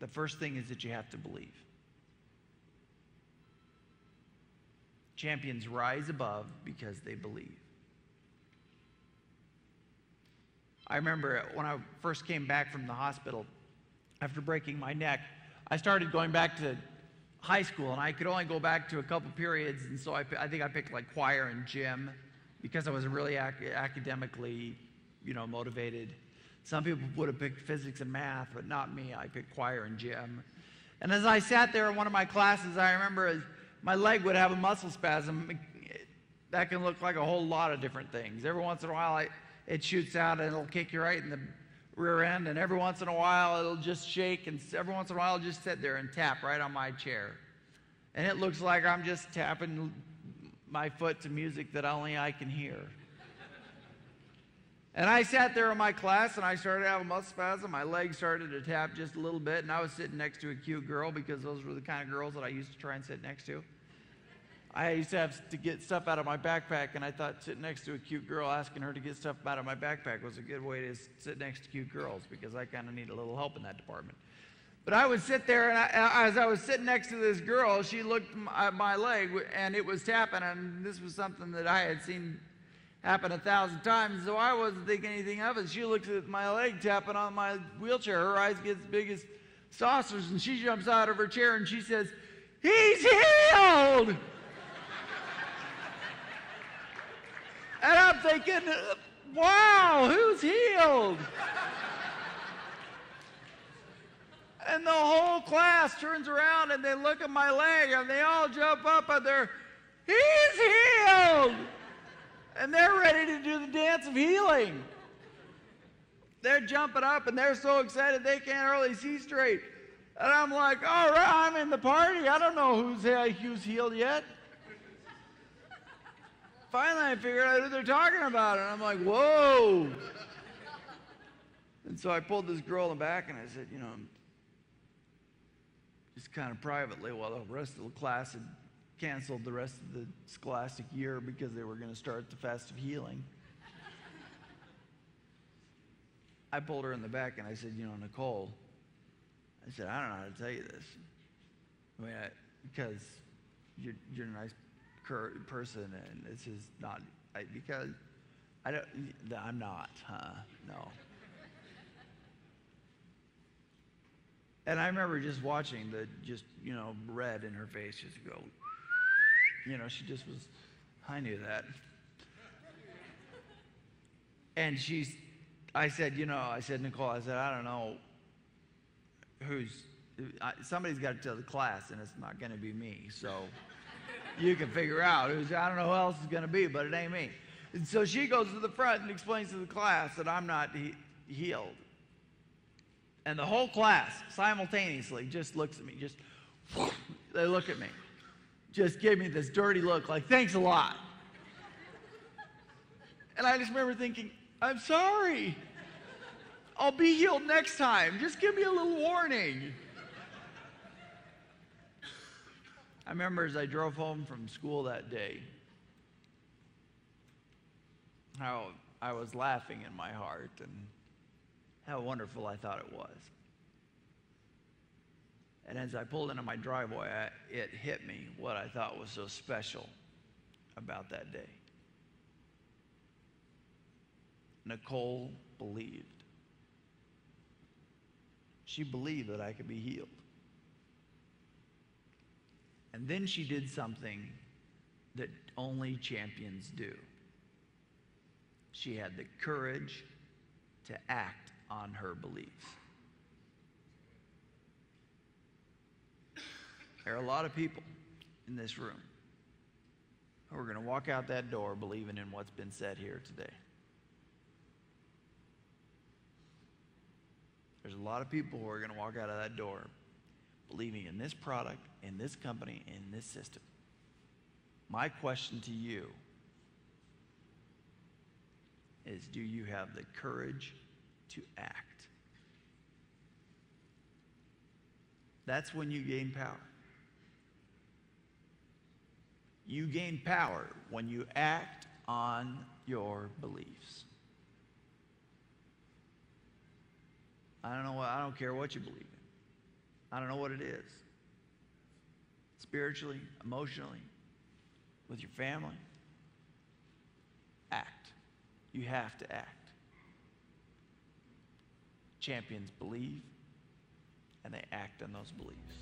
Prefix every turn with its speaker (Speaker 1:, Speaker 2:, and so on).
Speaker 1: The first thing is that you have to believe. Champions rise above because they believe. I remember when I first came back from the hospital after breaking my neck, I started going back to high school, and I could only go back to a couple periods, and so I think I picked like choir and gym because I was really academically, motivated. Some people would have picked physics and math, but not me. I picked choir and gym. And as I sat there in one of my classes, I remember my leg would have a muscle spasm. That can look like a whole lot of different things. Every once in a while, it shoots out and it'll kick you right in the rear end, and every once in a while it'll just shake, and every once in a while it'll just sit there and tap right on my chair. And it looks like I'm just tapping my foot to music that only I can hear. And I sat there in my class, and I started to have a muscle spasm. My leg started to tap just a little bit, and I was sitting next to a cute girl because those were the kind of girls that I used to try and sit next to. I used to have to get stuff out of my backpack, and I thought sitting next to a cute girl, asking her to get stuff out of my backpack was a good way to sit next to cute girls because I kind of need a little help in that department. But I would sit there, and as I was sitting next to this girl, she looked at my leg, and it was tapping, and this was something that I had seen happen 1,000 times, so I wasn't thinking anything of it. She looks at my leg tapping on my wheelchair. Her eyes get as big as saucers, and she jumps out of her chair, and she says, "He's healed!" And I'm thinking, wow, who's healed? And the whole class turns around and they look at my leg and they all jump up and "He's healed!" And they're ready to do the dance of healing. They're jumping up and they're so excited they can't hardly see straight. And I'm like, all right, I'm in the party. I don't know who's healed yet. Finally, I figured out who they're talking about, and I'm like, whoa. And so I pulled this girl in the back, and I said, just kind of privately, while the rest of the class had canceled the rest of the scholastic year because they were going to start the Fast of Healing. I pulled her in the back, and I said, Nicole, I said, I don't know how to tell you this. I mean, because you're a nice person, and this is not because I'm not, no. And I remember just watching the red in her face just go, she just was, I knew that. And I said, Nicole, I said, I don't know somebody's got to tell the class, and it's not going to be me, so you can figure out I don't know who else is going to be, but it ain't me. And so she goes to the front and explains to the class that I'm not healed. And the whole class simultaneously just looks at me, they look at me, just give me this dirty look like, thanks a lot. And I just remember thinking, I'm sorry. I'll be healed next time. Just give me a little warning. I remember as I drove home from school that day, how I was laughing in my heart and how wonderful I thought it was. And as I pulled into my driveway, it hit me what I thought was so special about that day. Nicole believed. She believed that I could be healed. And then she did something that only champions do. She had the courage to act on her beliefs. There are a lot of people in this room who are going to walk out that door believing in what's been said here today. There's a lot of people who are going to walk out of that door believing in this product, in this company, in this system. My question to you is, do you have the courage to act? That's when you gain power. You gain power when you act on your beliefs. I don't care what you believe in. I don't know what it is. Spiritually, emotionally, with your family. Act. You have to act. Champions believe, and they act on those beliefs.